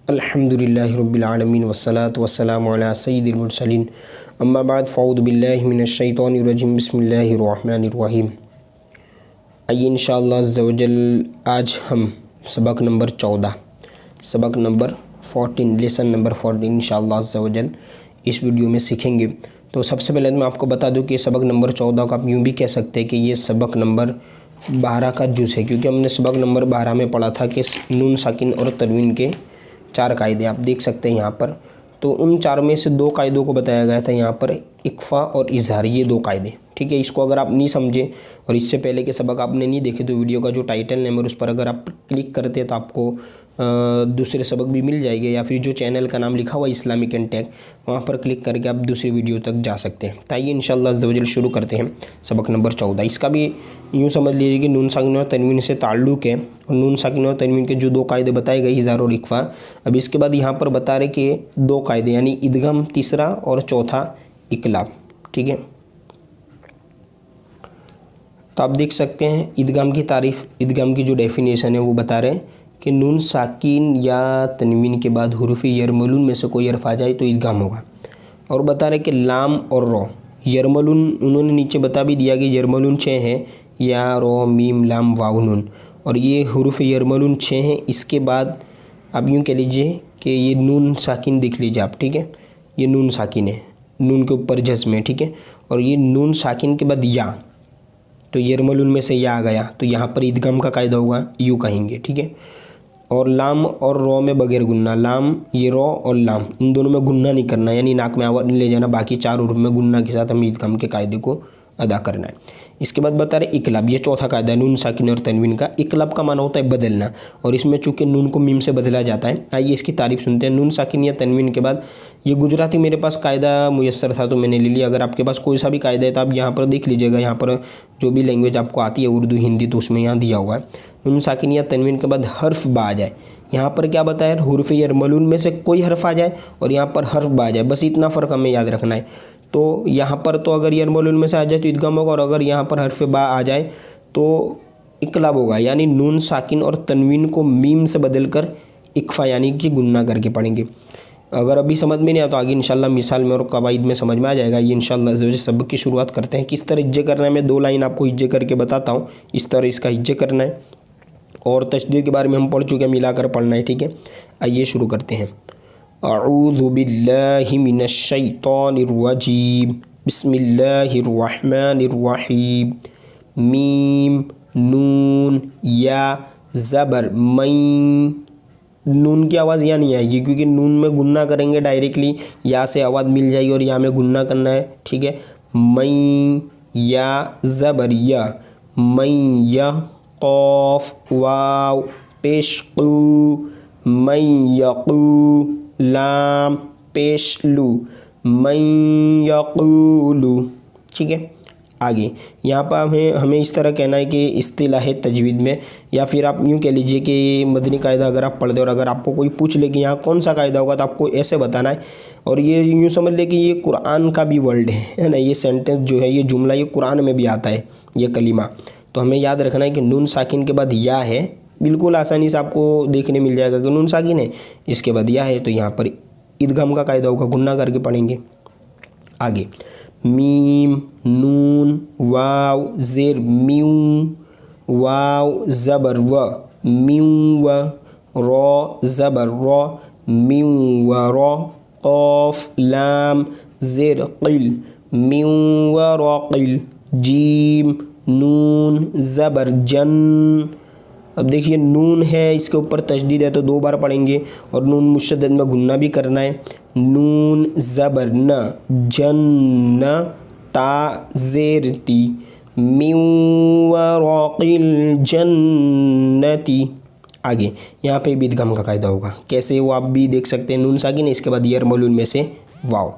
अल्हम्दुलिल्लाहि रब्बिल आलमीन वस्सलातु वस्सलामु अला सय्यिदिल मुरसलीन अम्मा बाद फ़अऊज़ु बिल्लाहि मिनश शैतानिर रजीम बिस्मिल्लाहिर रहमानिर रहीम। आइए इंशाअल्लाह अज़्ज़ा व जल आज हम सबक नंबर 14 लेसन नंबर 14 इंशाअल्लाह अज़्ज़ा व जल इस वीडियो में सीखेंगे। तो सबसे पहले मैं आपको बता दूं कि सबक नंबर 14 को आप यूँ भी कह सकते हैं कि ये सबक नंबर 12 का जुज़ है, क्योंकि हमने सबक नंबर 12 में पढ़ा था कि नून साकिन और तनवीन के 4 कायदे आप देख सकते हैं यहाँ पर। तो उन 4 में से 2 कायदों को बताया गया था यहाँ पर, इक्फ़ा और इज़हार, ये 2 कायदे। ठीक है, इसको अगर आप नहीं समझे और इससे पहले के सबक आपने नहीं देखे तो वीडियो का जो टाइटल नंबर उस पर अगर आप क्लिक करते हैं तो आपको दूसरे सबक भी मिल जाएंगे, या फिर जो चैनल का नाम लिखा हुआ इस्लामिक एंड टेक वहाँ पर क्लिक करके आप दूसरी वीडियो तक जा सकते हैं। तो आइए इंशाअल्लाह अज़्ज़ा व जल शुरू करते हैं सबक नंबर 14। इसका भी यूँ समझ लीजिए कि नून साकिन और तनवीन से ताल्लुक़ है, और नून साकिन और तनवीन के जो 2 कायदे बताए गए इज़हार और इक्फ़ा, अब इसके बाद यहाँ पर बता रहे कि 2 कायदे यानी इदगम तीसरा और चौथा इक़लाब। ठीक है, तो आप देख सकते हैं इदगाम की तारीफ़, इदगाम की जो डेफिनेशन है वो बता रहे हैं कि नून साकिन या तनवीन के बाद हुरूफ यरमलून में से कोई हर्फ आ जाए तो इदगाम होगा। और बता रहे कि लाम और रो, यरमलून उन्होंने नीचे बता भी दिया कि यरमलून 6 है, या रो मीम लाम वाव नून, और ये हुरूफ यरमलून 6 हैं। इसके बाद आप यूँ कह लीजिए कि ये नून साकिन देख लीजिए आप। ठीक है, ये नून साकिन है, नून के ऊपर जज़्म है। ठीक है, और ये नून साकिन के बाद या, तो यरमलून में से या आ गया तो यहाँ पर इदगाम का कायदा होगा, यूँ कहेंगे। ठीक है, और लाम और रो में बगैर गुन्ना, लाम ये रो और लाम इन दोनों में गुन्ना नहीं करना, यानी नाक में आवाज़ नहीं ले जाना, बाकी 4 हुरूफ में गुन्ना के साथ हमें इदगाम के कायदे को अदा करना है। इसके बाद बता रहे इक़लाब, ये चौथा कायदा है नून साकिन और तनवीन का। इक़लाब का माना होता है बदलना, और इसमें चूँकि नून को मीम से बदला जाता है। आइए इसकी तारीफ सुनते हैं। नून साकिन या तनवीन के बाद, ये गुजराती मेरे पास कायदा मुयस्सर था तो मैंने ले लिया, अगर आपके पास कोई सा भी कायदा है तो आप यहाँ पर देख लीजिएगा, यहाँ पर जो भी लैंग्वेज आपको आती है उर्दू हिंदी तो उसमें यहाँ दिया हुआ है। नून साकिन या तनवीन के बाद हर्फ बा आ जाए, यहाँ पर क्या बताया, हुरूफ यरमलून में से कोई हर्फ आ जाए और यहाँ पर हर्फ बा आ जाए, बस इतना फ़र्क हमें याद रखना है। तो यहाँ पर तो अगर यरमलून में से आ जाए तो इदगाम होगा, और अगर यहाँ पर हर्फ बा आ जाए तो इक़लाब होगा, यानी नून साकिन और तनवीन को मीम से बदलकर इक्फ़ा यानी कि गुन्ना करके पढ़ेंगे। अगर अभी समझ में नहीं आया तो आगे इंशाल्लाह मिसाल में और कवाइद में समझ में आ जाएगा। ये इंशाल्लाह सबक की शुरुआत करते हैं। किस तरह हिज्जे करना है, मैं 2 लाइन आपको हिज्जे करके बताता हूँ, इस तरह इसका हिज्जे करना है, और तशदीद के बारे में हम पढ़ चुके हैं, मिलाकर पढ़ना है। ठीक है, आइए शुरू करते हैं। अऊज़ु बिल्लाहि मिनश शैतानिर रजीम, बिस्मिल्लाहिर रहमानिर रहीम। मीम नून या ज़बर मई, नून की आवाज़ यहाँ नहीं आएगी क्योंकि नून में गुन्ना करेंगे डायरेक्टली, या से आवाज़ मिल जाएगी और यहाँ में गुन्ना करना है। ठीक है, मई या ज़बर या, मई या क़ाफ़ वाव पेश क़ू, मई यक़ू लाम पेश लू, मई यक़ूलू। ठीक है, आगे यहाँ पर हमें इस तरह कहना है कि इस्तिलाह तजवीद में, या फिर आप यूँ कह लीजिए कि मदनी कायदा अगर आप पढ़ दे और अगर आपको कोई पूछ ले कि यहाँ कौन सा कायदा होगा तो आपको ऐसे बताना है। और ये यूँ समझ ले कि ये कुरान का भी वर्ड है ना, ये सेंटेंस जो है, ये जुमला ये कुरान में भी आता है, ये कलीमा। तो हमें याद रखना है कि नून साकिन के बाद या है, बिल्कुल आसानी से आपको देखने मिल जाएगा कि नून साकिन है, इसके बाद या है, तो यहाँ पर इदगाम का कायदा होगा, गुन्ना करके पढ़ेंगे। आगे मीम नून वाव ज़ेर म्यू, वाव ज़बर व म्यू व, रो ज़बर रो म्यू व रो, क़ाफ़ लाम ज़ेर क़िल म्यू व रो क़िल, जीम नून ज़बर जन। अब देखिए नून है, इसके ऊपर तशदीद है तो 2 बार पढ़ेंगे, और नून मुशद्दद में गुन्ना भी करना है। नून ज़बर न जन्न, ता ज़ेर ती म्यू वराक़िल जन्नती। आगे यहाँ पे भी इदगाम का कायदा होगा, कैसे वो आप भी देख सकते हैं। नून साकिन है, इसके बाद यरमलून में से वाव,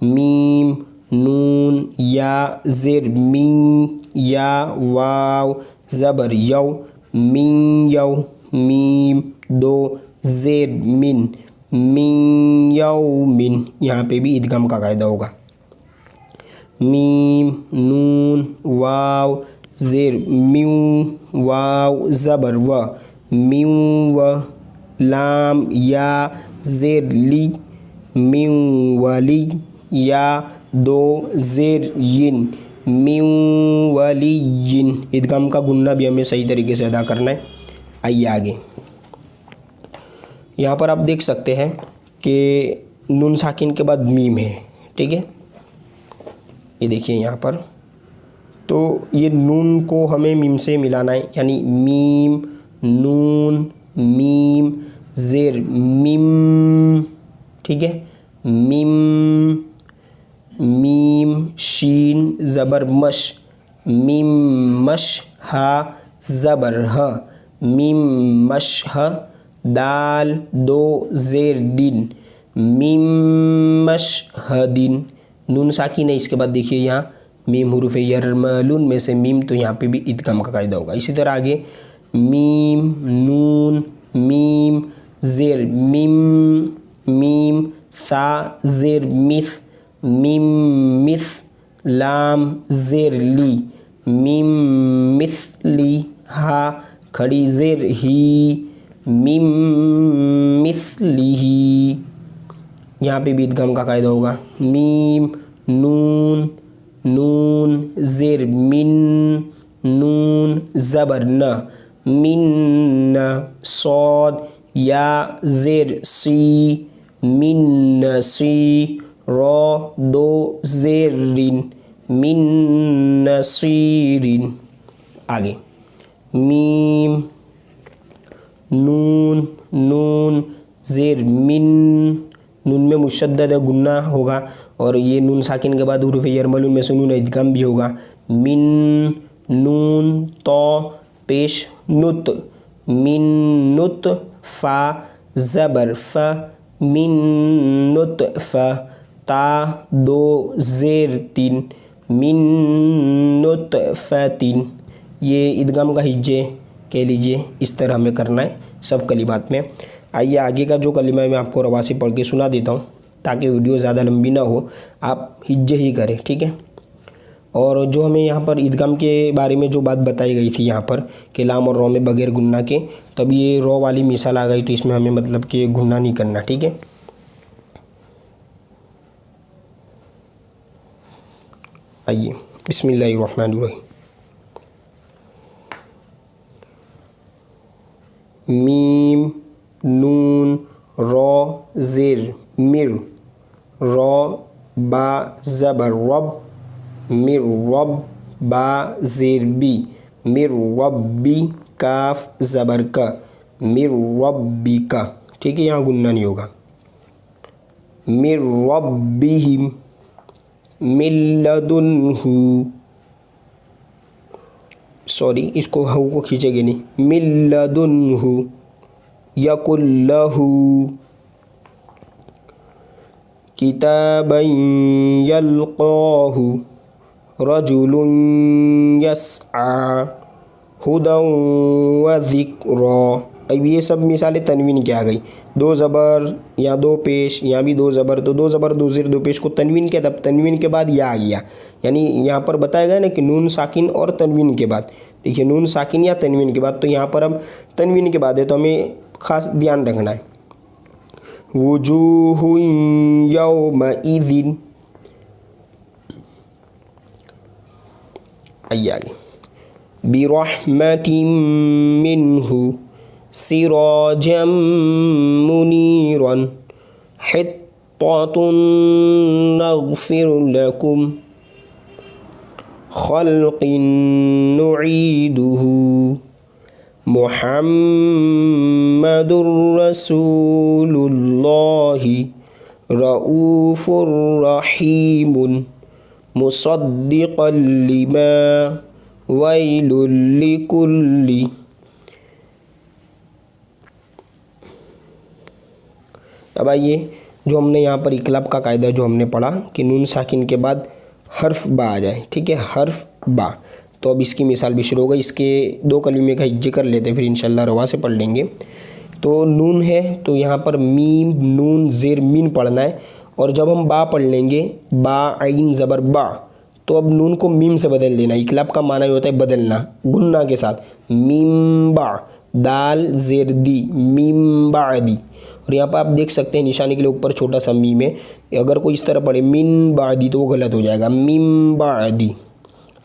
मीम नून या ज़ेर मी या वाव ज़बर यौ मिन यौ, मीम 2 ज़ेर मिन मिन यौ मिन, यहाँ पे भी इदगाम का कायदा होगा। मीम नून वाव ज़ेर म्यू, वाव ज़बर व म्यू व, लाम या ज़ेर ली मिन वली या दो ज़ेर यिन मिन वलियिन। इदगाम का गुन्ना भी हमें सही तरीके से अदा करना है। आइए आगे, यहाँ पर आप देख सकते हैं कि नून साकिन के बाद मीम है, ठीक है। ये देखिए यहाँ पर, तो ये नून को हमें मीम से मिलाना है, यानी मीम नून मीम ज़ेर मिम, ठीक है। मिम मीम शीन ज़बर मश मिम मश हा ज़बर ह मिम मश ह दाल दो ज़ेर दिन मिम मश ह दिन। नून साकिन है, इसके बाद देखिए यहाँ मीम हुरूफ यरमलून में से मीम, तो यहाँ पे भी इदगाम का कायदा होगा। इसी तरह आगे मीम नून मीम ज़ेर मिम मीम सा ज़ेर मिस मिम मिस लाम ज़ेर ली मिम मिसली हा खड़ी ज़ेर ही मिम मिसलिही। यहाँ पे भी इदगाम का कायदा होगा। मीम नून नून ज़ेर मिन नून ज़बर न मिन सौद या ज़ेर सी मिन सी रो दो ज़ेरिन मिन नसीरिन। आगे मीम नून नून ज़ेर मिन, नून में मुशद्दद गुन्ना होगा और ये नून साकिन के बाद हुरूफ यरमलून में से नून इदगाम भी होगा। मिन नून तो पेश नुत मिन नुत फ़ा ज़बर फ़ मिन नुत फ़ ता दो ज़ेर तीन मिन नुत फ़ तीन। ये इदगाम का हिज्जे कह लीजिए, इस तरह हमें करना है सब कलिमात में। आइए आगे का जो कलिमा है मैं आपको रवासी पढ़ के सुना देता हूँ ताकि वीडियो ज़्यादा लंबी ना हो, आप हिज्जे ही करें, ठीक है। और जो हमें यहाँ पर इदगाम के बारे में जो बात बताई गई थी यहाँ पर कि लाम और रो में बगैर गुन्ना के, तब ये रो वाली मिसाल आ गई, तो इसमें हमें मतलब कि गुन्ना नहीं करना, ठीक है। आइए बिस्मिल्लाहिर्रहमानिर्रहीम। मीम नून रो ज़ेर मिर रो बा ज़बर रब मिर रब बा ज़ेर बी मिर रब्बी काफ ज़बर का मिर रब्बी का, ठीक है। यहाँ गुन्ना नहीं होगा। मिर रब्बिहिम मिल्लदुन्हु, सॉरी इसको हु को खींचेंगे नहीं, मिल्लदुन्हु यकुल्लहु किताबन यल्क़ाहु रजुलुन यस्आ हुदन व ज़िक्रा। अब ये सब मिसालें तनवीन की आ गई, दो ज़बर या दो पेश, यहाँ भी दो ज़बर, तो दो ज़बर दो ज़ेर दो पेश को तनवीन के, तब तनवीन के बाद या आ गया, यानी यहाँ पर बताया गया ना कि नून साकिन और तनवीन के बाद। देखिए नून साकिन या तनवीन के बाद, तो यहाँ पर अब तनवीन के बाद है, तो हमें ख़ास ध्यान रखना है। वुजूहुन यौमइज़िन, आइए आगे बिरहमतिन मिन्हु सिराजम मुनीरन हित्ततुन नग़फिर लकुम खल्क़िन नुईदुहु मुहम्मदुर रसूलुल्लाहि रऊफ़ुर रहीमुन मुसद्दिक़न लिमा वैलुल लिकुल्ली। अब आइए जो हमने यहाँ पर इकलाब का कायदा जो हमने पढ़ा कि नून साकिन के बाद हर्फ बा आ जाए, ठीक है, हर्फ बा, तो अब इसकी मिसाल भी शुरू हो गई। इसके दो कलीमे का हिज्जे कर लेते हैं, फिर इंशाल्लाह रवा से पढ़ लेंगे। तो नून है तो यहाँ पर मीम नून ज़ेर मीन पढ़ना है, और जब हम बा पढ़ लेंगे बा आइन ज़बर बा, तो अब नून को मीम से बदल देना। इकलाब का माना होता है बदलना, गुन्ना के साथ मीम बा, दाल ज़ेर दी मीम बादी। और यहाँ पर आप देख सकते हैं निशानी के लिए ऊपर छोटा सा मीम है, अगर कोई इस तरह पढ़े मिन बादी तो वो गलत हो जाएगा, मीम बादी।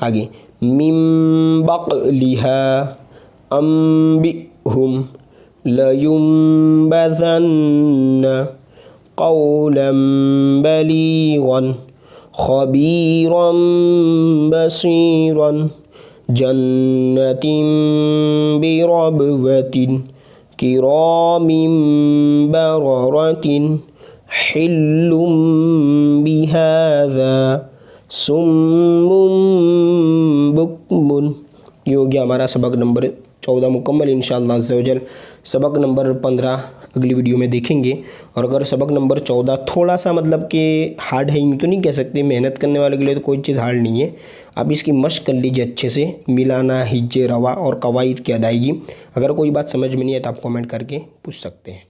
आगे मिम बक़लिहा अम्बिहुम लयुम्बज़न्न क़ौलन बलीग़न ख़बीरन बसीरन जन्नतिन बिरबवतिन किरामिन बररतिन हिल्लुम बिहाज़ा सुम्मुम बुक्मुन। ये हो गया हमारा सबक नंबर 14 मुकम्मल। इंशाअल्लाह अज़्ज़ा वजल सबक नंबर 15 अगली वीडियो में देखेंगे। और अगर सबक नंबर 14 थोड़ा सा मतलब कि हार्ड है, यूँ तो नहीं कह सकते, मेहनत करने वाले के लिए तो कोई चीज़ हार्ड नहीं है। आप इसकी मश्क कर लीजिए अच्छे से, मिलाना, हिज्जे, रवा और कवाइद की अदायगी। अगर कोई बात समझ में नहीं है तो आप कमेंट करके पूछ सकते हैं।